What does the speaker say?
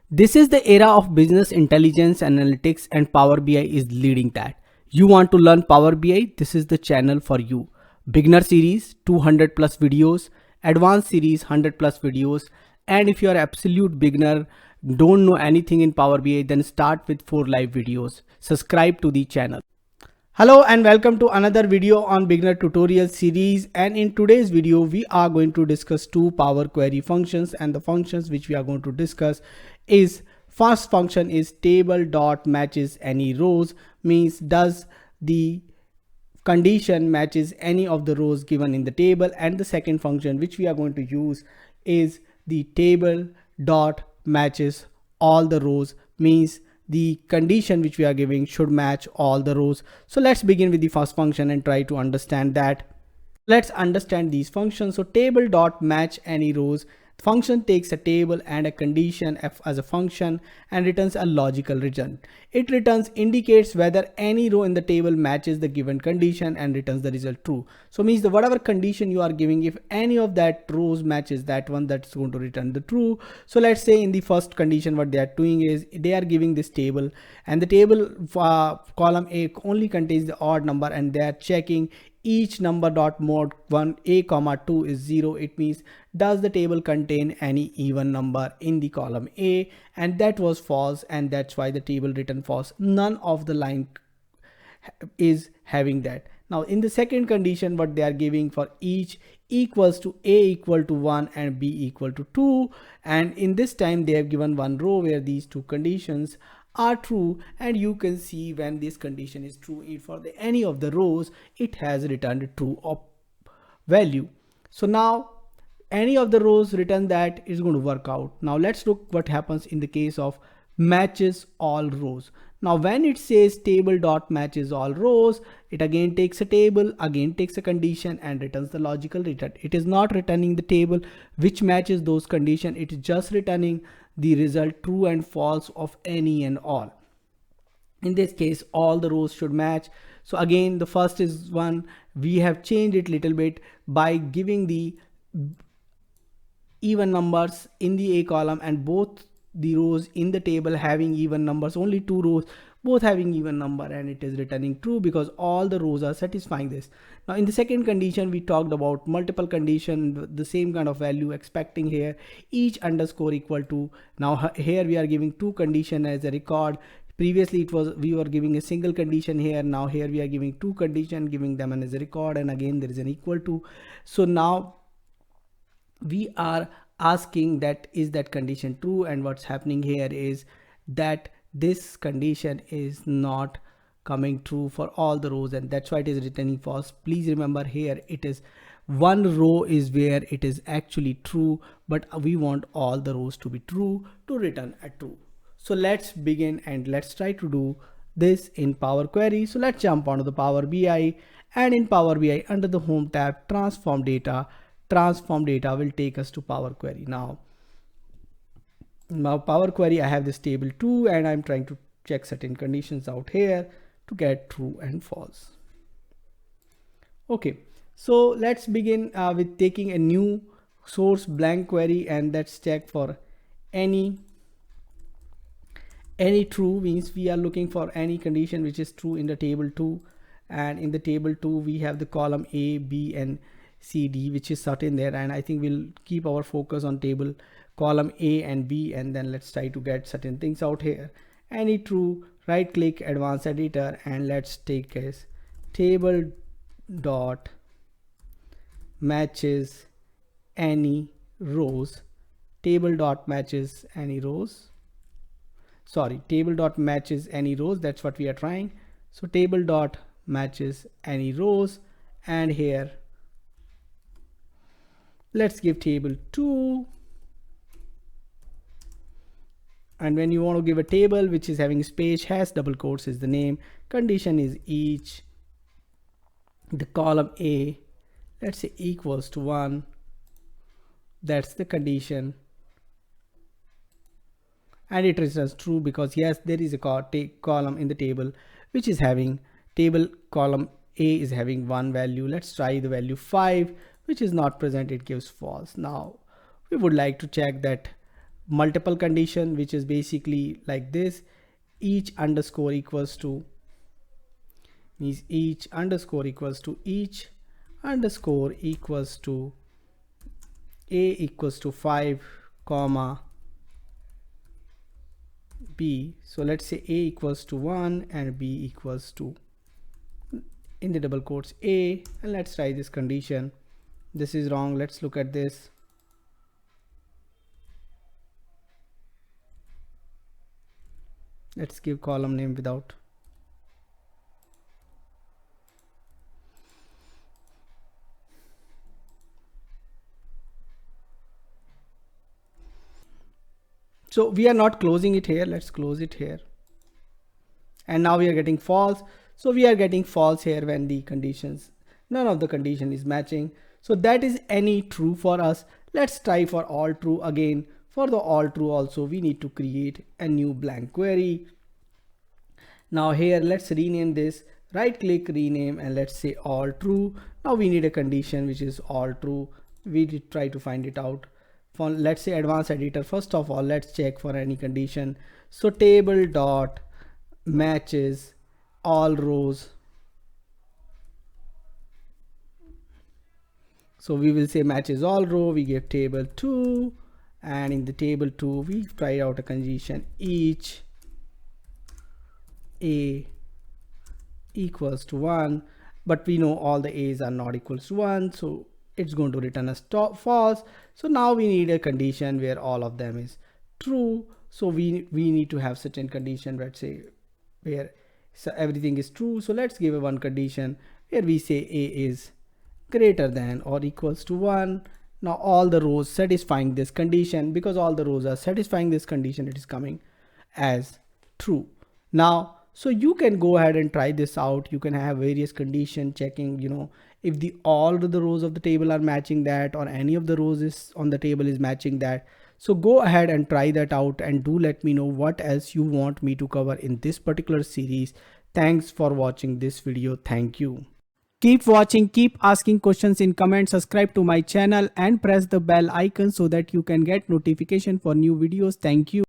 This is the era of business intelligence analytics, and Power BI is leading that. You want to learn Power BI? This is the channel for you. Beginner series 200 plus videos, advanced series 100 plus videos, and if you are absolute beginner, don't know anything in Power BI, then start with 4 live videos. Subscribe to the channel. Hello and welcome to another video on beginner tutorial series, and in today's video we are going to discuss two Power Query functions, and the functions which we are going to discuss is first function is table.matchesAnyRows, means does the condition matches any of the rows given in the table, and the second function which we are going to use is the table.matchesAllRows, means the condition which we are giving should match all the rows. So let's begin with the first function and try to understand that. Let's understand these functions. So table.matchAnyRows function takes a table and a condition f as a function and returns a logical return. It returns indicates whether any row in the table matches the given condition and returns the result true. So means the whatever condition you are giving, if any of that rows matches that one, that's going to return the true. So let's say in the first condition what they are doing is they are giving this table, and the table column A only contains the odd number, and they are checking each number dot mode 1 a comma 2 is 0. It means does the table contain any even number in the column A, and that was false, and that's why the table written false. None of the line is having that. Now in the second condition what they are giving for each equals to A equal to 1 and B equal to 2, and in this time they have given one row where these two conditions are true, and you can see when this condition is true, if for any of the rows it has returned true value. So now any of the rows written that is going to work out. Now let's look what happens in the case of matches all rows. Now when it says table.matchesAllRows, it again takes a table, again takes a condition and returns the logical return. It is not returning the table which matches those conditions, it is just returning the result true and false of any and all. In this case all the rows should match. So again the first is one, we have changed it little bit by giving the even numbers in the A column and both the rows in the table having even numbers, only two rows both having even number, and it is returning true because all the rows are satisfying this. Now in the second condition we talked about multiple condition, the same kind of value expecting here each underscore equal to. Now here we are giving two condition as a record. Previously it was we were giving a single condition here, now here we are giving two condition, giving them as a record, and again there is an equal to. So now we are asking that is that condition true, and what's happening here is that this condition is not coming true for all the rows, and that's why it is returning false. Please remember here it is one row is where it is actually true, but we want all the rows to be true to return a true. So let's begin and let's try to do this in Power Query. So let's jump onto the Power BI, and in Power BI under the Home tab, transform data will take us to Power Query. Now Power Query, I have this table 2 and I'm trying to check certain conditions out here to get true and false. Okay, so let's begin with taking a new source blank query, and let's check for any true, means we are looking for any condition which is true in the table 2, and in the table 2 we have the column A, B and C, D which is certain there, and I think we'll keep our focus on table column A and B, and then let's try to get certain things out here. Any true, right click advanced editor, and let's take as table dot matches any rows, table.matchesAnyRows, sorry, table.matchesAnyRows, that's what we are trying. So table.matchesAnyRows, and here let's give table 2, and when you want to give a table which is having space, has double quotes is the name, condition is each, the column A let's say equals to 1, that's the condition, and it returns true because yes there is a column in the table which is having table column A is having one value. Let's try the value 5 which is not present, it gives false. Now we would like to check that multiple condition, which is basically like this. Each underscore equals to, means each underscore equals to each underscore equals to a equals to 5 comma b. So let's say a equals to 1 and b equals to, in the double quotes, a, and let's try this condition. This is wrong. Let's look at this. Let's give column name without. So we are not closing it here. Let's close it here. And now we are getting false. So we are getting false here when the conditions, none of the condition is matching. So that is any true for us. Let's try for all true again. For the all true also, we need to create a new blank query. Now here, let's rename this. Right click, rename, and let's say all true. Now we need a condition which is all true. We did try to find it out. For, let's say, advanced editor. First of all, let's check for any condition. So table dot matches all rows. So we will say matches all row. We give table 2, and in the table 2 we try out a condition each a equals to 1, but we know all the a's are not equals to 1, so it's going to return us false. So now we need a condition where all of them is true. So we need to have certain condition, let's say, where so everything is true. So let's give a one condition where we say a is greater than or equals to 1. Now all the rows satisfying this condition, because all the rows are satisfying this condition, it is coming as true. Now so you can go ahead and try this out. You can have various condition checking, you know, if the all of the rows of the table are matching that, or any of the rows is on the table is matching that. So go ahead and try that out, and do let me know what else you want me to cover in this particular series. Thanks for watching this video. Thank you. Keep watching, keep asking questions in comments, subscribe to my channel and press the bell icon so that you can get notification for new videos. Thank you.